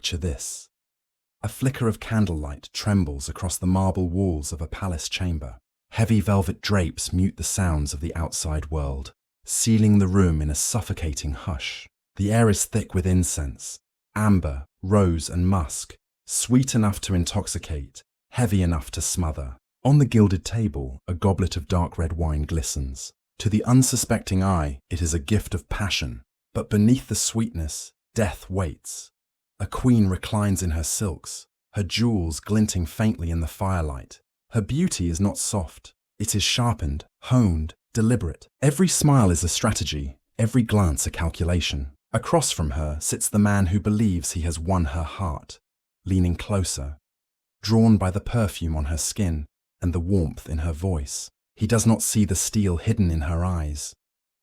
Picture this. A flicker of candlelight trembles across the marble walls of a palace chamber. Heavy velvet drapes mute the sounds of the outside world, sealing the room in a suffocating hush. The air is thick with incense, amber, rose, and musk, sweet enough to intoxicate, heavy enough to smother. On the gilded table, a goblet of dark red wine glistens. To the unsuspecting eye, it is a gift of passion. But beneath the sweetness, death waits. A queen reclines in her silks, her jewels glinting faintly in the firelight. Her beauty is not soft. It is sharpened, honed, deliberate. Every smile is a strategy, every glance a calculation. Across from her sits the man who believes he has won her heart, leaning closer, drawn by the perfume on her skin and the warmth in her voice. He does not see the steel hidden in her eyes.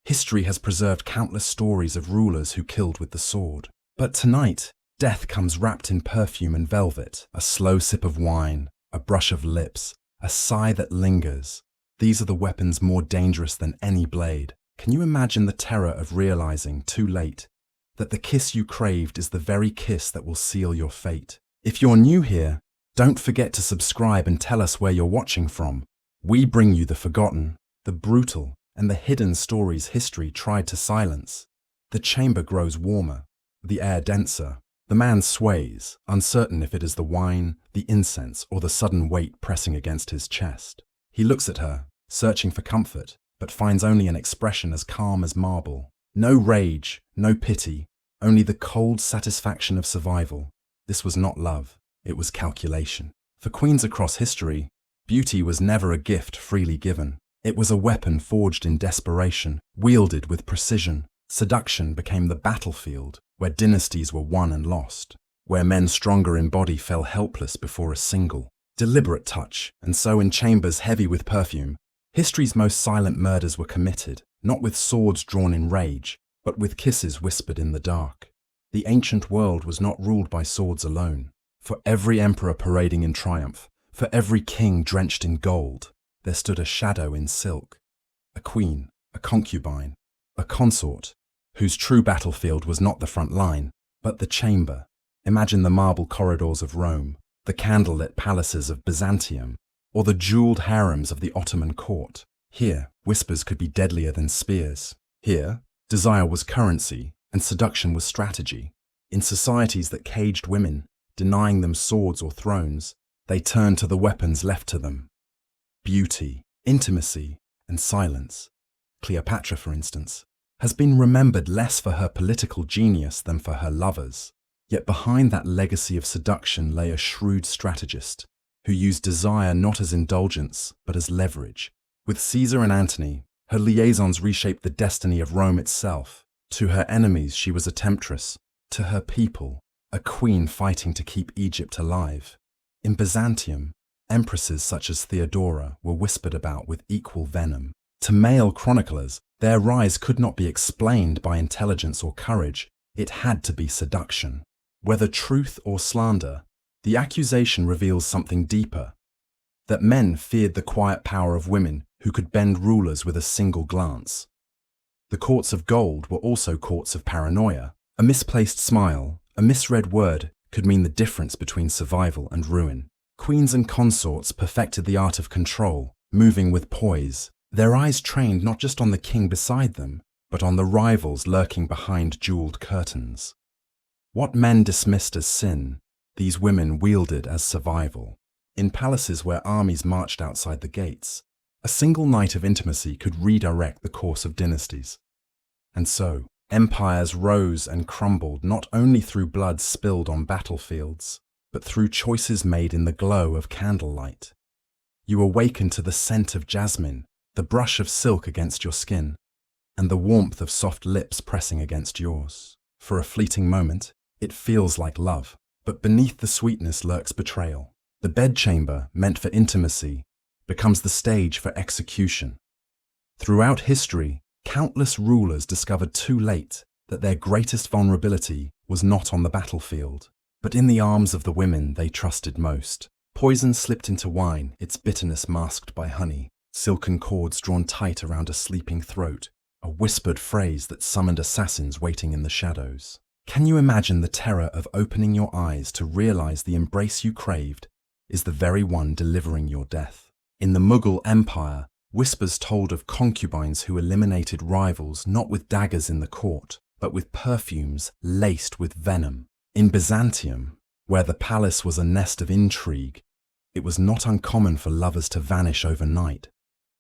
History has preserved countless stories of rulers who killed with the sword. But tonight, death comes wrapped in perfume and velvet, a slow sip of wine, a brush of lips, a sigh that lingers. These are the weapons more dangerous than any blade. Can you imagine the terror of realizing, too late, that the kiss you craved is the very kiss that will seal your fate? If you're new here, don't forget to subscribe and tell us where you're watching from. We bring you the forgotten, the brutal, and the hidden stories history tried to silence. The chamber grows warmer, the air denser. The man sways, uncertain if it is the wine, the incense, or the sudden weight pressing against his chest. He looks at her, searching for comfort, but finds only an expression as calm as marble. No rage, no pity, only the cold satisfaction of survival. This was not love, it was calculation. For queens across history, beauty was never a gift freely given. It was a weapon forged in desperation, wielded with precision. Seduction became the battlefield, where dynasties were won and lost, where men stronger in body fell helpless before a single, deliberate touch. And so in chambers heavy with perfume, history's most silent murders were committed, not with swords drawn in rage, but with kisses whispered in the dark. The ancient world was not ruled by swords alone. For every emperor parading in triumph, for every king drenched in gold, there stood a shadow in silk, a queen, a concubine, a consort, whose true battlefield was not the front line, but the chamber. Imagine the marble corridors of Rome, the candlelit palaces of Byzantium, or the jeweled harems of the Ottoman court. Here, whispers could be deadlier than spears. Here, desire was currency, and seduction was strategy. In societies that caged women, denying them swords or thrones, they turned to the weapons left to them. Beauty, intimacy, and silence. Cleopatra, for instance, has been remembered less for her political genius than for her lovers. Yet behind that legacy of seduction lay a shrewd strategist who used desire not as indulgence, but as leverage. With Caesar and Antony, her liaisons reshaped the destiny of Rome itself. To her enemies, she was a temptress. To her people, a queen fighting to keep Egypt alive. In Byzantium, empresses such as Theodora were whispered about with equal venom. To male chroniclers, their rise could not be explained by intelligence or courage. It had to be seduction. Whether truth or slander, the accusation reveals something deeper. That men feared the quiet power of women who could bend rulers with a single glance. The courts of gold were also courts of paranoia. A misplaced smile, a misread word could mean the difference between survival and ruin. Queens and consorts perfected the art of control, moving with poise, their eyes trained not just on the king beside them, but on the rivals lurking behind jeweled curtains. What men dismissed as sin, these women wielded as survival. In palaces where armies marched outside the gates, a single night of intimacy could redirect the course of dynasties. And so, empires rose and crumbled not only through blood spilled on battlefields, but through choices made in the glow of candlelight. You awaken to the scent of jasmine, the brush of silk against your skin, and the warmth of soft lips pressing against yours. For a fleeting moment, it feels like love, but beneath the sweetness lurks betrayal. The bedchamber, meant for intimacy, becomes the stage for execution. Throughout history, countless rulers discovered too late that their greatest vulnerability was not on the battlefield, but in the arms of the women they trusted most. Poison slipped into wine, its bitterness masked by honey, silken cords drawn tight around a sleeping throat, a whispered phrase that summoned assassins waiting in the shadows. Can you imagine the terror of opening your eyes to realize the embrace you craved is the very one delivering your death? In the Mughal Empire, whispers told of concubines who eliminated rivals not with daggers in the court, but with perfumes laced with venom. In Byzantium, where the palace was a nest of intrigue, it was not uncommon for lovers to vanish overnight,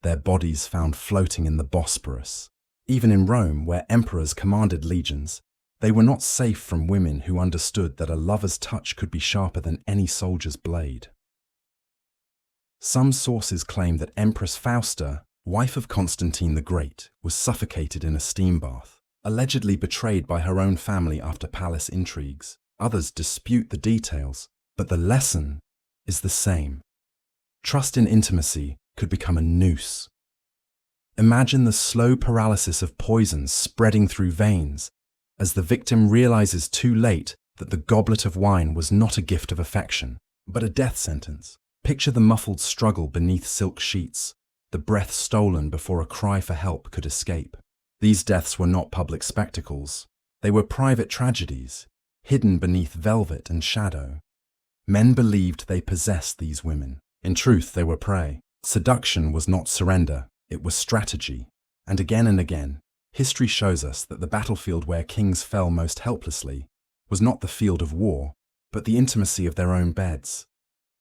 their bodies found floating in the Bosporus. Even in Rome, where emperors commanded legions, they were not safe from women who understood that a lover's touch could be sharper than any soldier's blade. Some sources claim that Empress Fausta, wife of Constantine the Great, was suffocated in a steam bath, allegedly betrayed by her own family after palace intrigues. Others dispute the details, but the lesson is the same. Trust in intimacy could become a noose. Imagine the slow paralysis of poison spreading through veins as the victim realizes too late that the goblet of wine was not a gift of affection, but a death sentence. Picture the muffled struggle beneath silk sheets, the breath stolen before a cry for help could escape. These deaths were not public spectacles. They were private tragedies, hidden beneath velvet and shadow. Men believed they possessed these women. In truth, they were prey. Seduction was not surrender, it was strategy. And again, history shows us that the battlefield where kings fell most helplessly was not the field of war, but the intimacy of their own beds.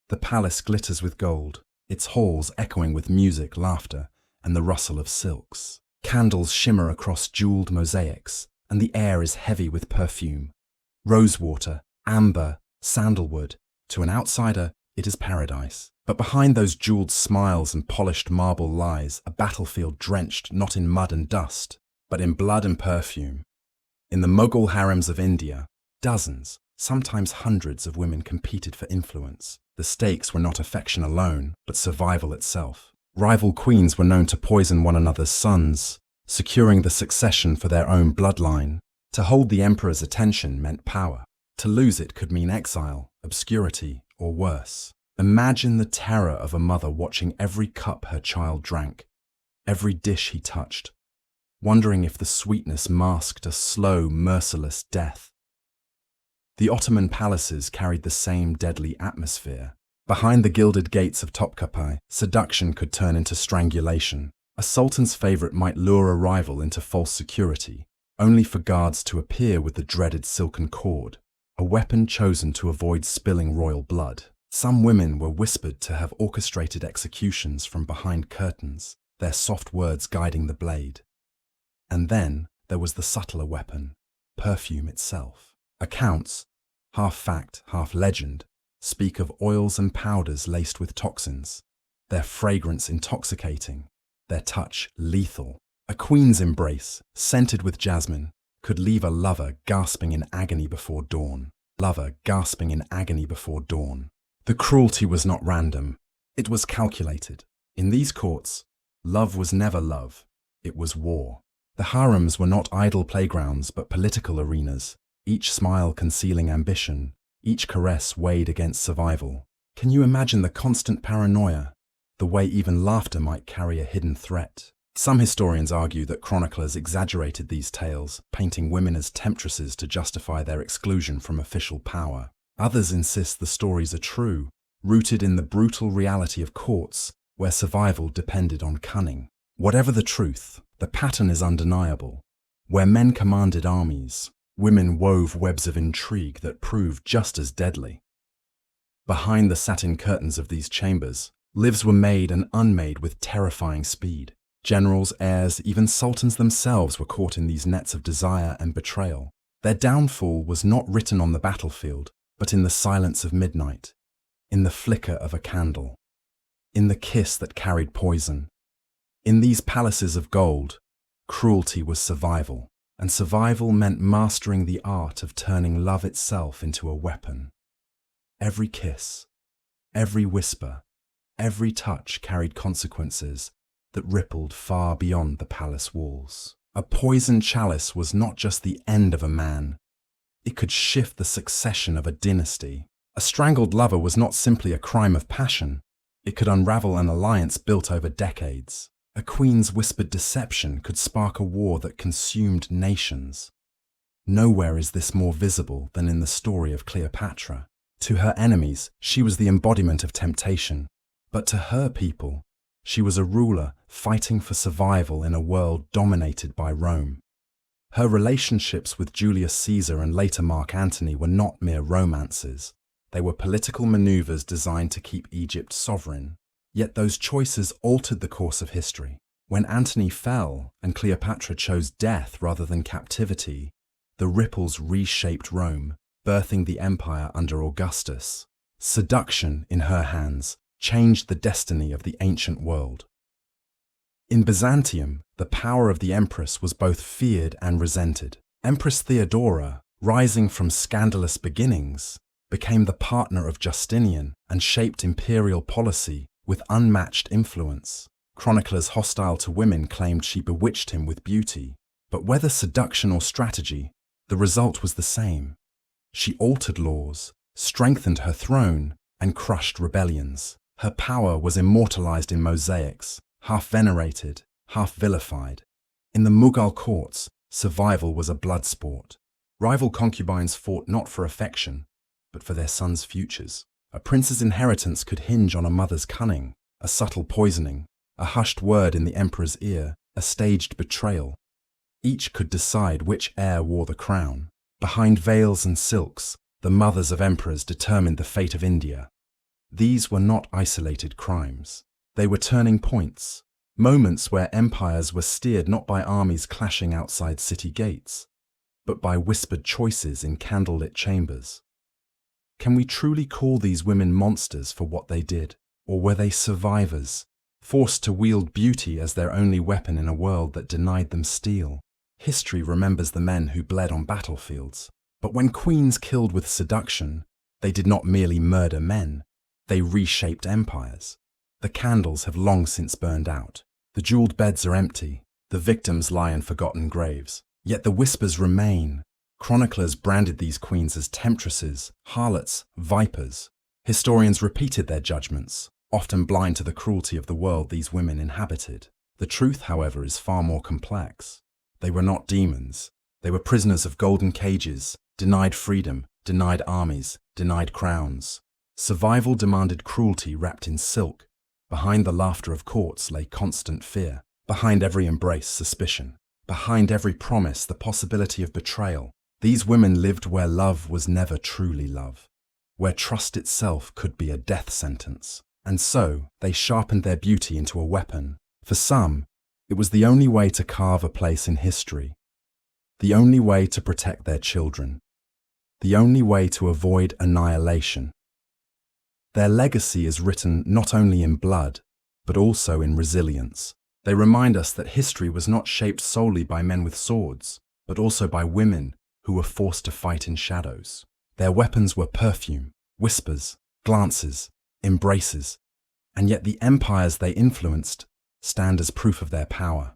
The palace glitters with gold, its halls echoing with music, laughter, and the rustle of silks. Candles shimmer across jeweled mosaics, and the air is heavy with perfume. Rosewater, amber, sandalwood. To an outsider, it is paradise. But behind those jeweled smiles and polished marble lies a battlefield drenched not in mud and dust, but in blood and perfume. In the Mughal harems of India, dozens, sometimes hundreds of women competed for influence. The stakes were not affection alone, but survival itself. Rival queens were known to poison one another's sons, securing the succession for their own bloodline. To hold the emperor's attention meant power. To lose it could mean exile, obscurity, or worse. Imagine the terror of a mother watching every cup her child drank, every dish he touched, wondering if the sweetness masked a slow, merciless death. The Ottoman palaces carried the same deadly atmosphere. Behind the gilded gates of Topkapi, seduction could turn into strangulation. A sultan's favorite might lure a rival into false security, only for guards to appear with the dreaded silken cord, a weapon chosen to avoid spilling royal blood. Some women were whispered to have orchestrated executions from behind curtains, their soft words guiding the blade. And then there was the subtler weapon, perfume itself. Accounts, half fact, half legend, speak of oils and powders laced with toxins, their fragrance intoxicating, their touch lethal. A queen's embrace, scented with jasmine, could leave a lover gasping in agony before dawn. The cruelty was not random. It was calculated. In these courts, love was never love. It was war. The harems were not idle playgrounds, but political arenas, each smile concealing ambition, each caress weighed against survival. Can you imagine the constant paranoia, the way even laughter might carry a hidden threat? Some historians argue that chroniclers exaggerated these tales, painting women as temptresses to justify their exclusion from official power. Others insist the stories are true, rooted in the brutal reality of courts, where survival depended on cunning. Whatever the truth, the pattern is undeniable. Where men commanded armies, women wove webs of intrigue that proved just as deadly. Behind the satin curtains of these chambers, lives were made and unmade with terrifying speed. Generals, heirs, even sultans themselves were caught in these nets of desire and betrayal. Their downfall was not written on the battlefield, but in the silence of midnight, in the flicker of a candle, in the kiss that carried poison. In these palaces of gold, cruelty was survival, and survival meant mastering the art of turning love itself into a weapon. Every kiss, every whisper, every touch carried consequences that rippled far beyond the palace walls. A poisoned chalice was not just the end of a man. It could shift the succession of a dynasty. A strangled lover was not simply a crime of passion. It could unravel an alliance built over decades. A queen's whispered deception could spark a war that consumed nations. Nowhere is this more visible than in the story of Cleopatra. To her enemies, she was the embodiment of temptation, but to her people, she was a ruler fighting for survival in a world dominated by Rome. Her relationships with Julius Caesar and later Mark Antony were not mere romances. They were political maneuvers designed to keep Egypt sovereign. Yet those choices altered the course of history. When Antony fell and Cleopatra chose death rather than captivity, the ripples reshaped Rome, birthing the empire under Augustus. Seduction, in her hands, changed the destiny of the ancient world. In Byzantium, the power of the empress was both feared and resented. Empress Theodora, rising from scandalous beginnings, became the partner of Justinian and shaped imperial policy with unmatched influence. Chroniclers hostile to women claimed she bewitched him with beauty, but whether seduction or strategy, the result was the same. She altered laws, strengthened her throne, and crushed rebellions. Her power was immortalized in mosaics, half venerated, half vilified. In the Mughal courts, survival was a blood sport. Rival concubines fought not for affection, but for their sons' futures. A prince's inheritance could hinge on a mother's cunning, a subtle poisoning, a hushed word in the emperor's ear, a staged betrayal. Each could decide which heir wore the crown. Behind veils and silks, the mothers of emperors determined the fate of India. These were not isolated crimes. They were turning points, moments where empires were steered not by armies clashing outside city gates, but by whispered choices in candlelit chambers. Can we truly call these women monsters for what they did, or were they survivors, forced to wield beauty as their only weapon in a world that denied them steel? History remembers the men who bled on battlefields, but when queens killed with seduction, they did not merely murder men, they reshaped empires. The candles have long since burned out. The jeweled beds are empty. The victims lie in forgotten graves. Yet the whispers remain. Chroniclers branded these queens as temptresses, harlots, vipers. Historians repeated their judgments, often blind to the cruelty of the world these women inhabited. The truth, however, is far more complex. They were not demons. They were prisoners of golden cages, denied freedom, denied armies, denied crowns. Survival demanded cruelty wrapped in silk. Behind the laughter of courts lay constant fear. Behind every embrace, suspicion. Behind every promise, the possibility of betrayal. These women lived where love was never truly love, where trust itself could be a death sentence. And so, they sharpened their beauty into a weapon. For some, it was the only way to carve a place in history, the only way to protect their children, the only way to avoid annihilation. Their legacy is written not only in blood, but also in resilience. They remind us that history was not shaped solely by men with swords, but also by women who were forced to fight in shadows. Their weapons were perfume, whispers, glances, embraces, and yet the empires they influenced stand as proof of their power.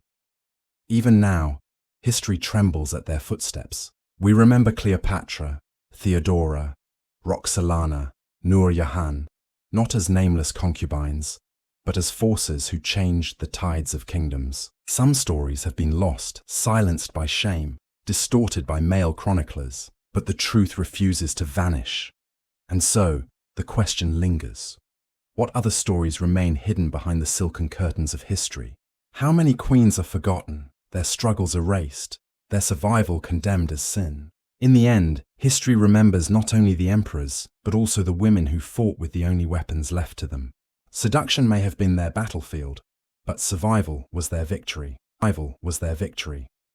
Even now, history trembles at their footsteps. We remember Cleopatra, Theodora, Roxolana, Nur Jahan, not as nameless concubines, but as forces who changed the tides of kingdoms. Some stories have been lost, silenced by shame, distorted by male chroniclers, but the truth refuses to vanish. And so, the question lingers. What other stories remain hidden behind the silken curtains of history? How many queens are forgotten, their struggles erased, their survival condemned as sin? In the end, history remembers not only the emperors, but also the women who fought with the only weapons left to them. Seduction may have been their battlefield, but survival was their victory. Survival was their victory.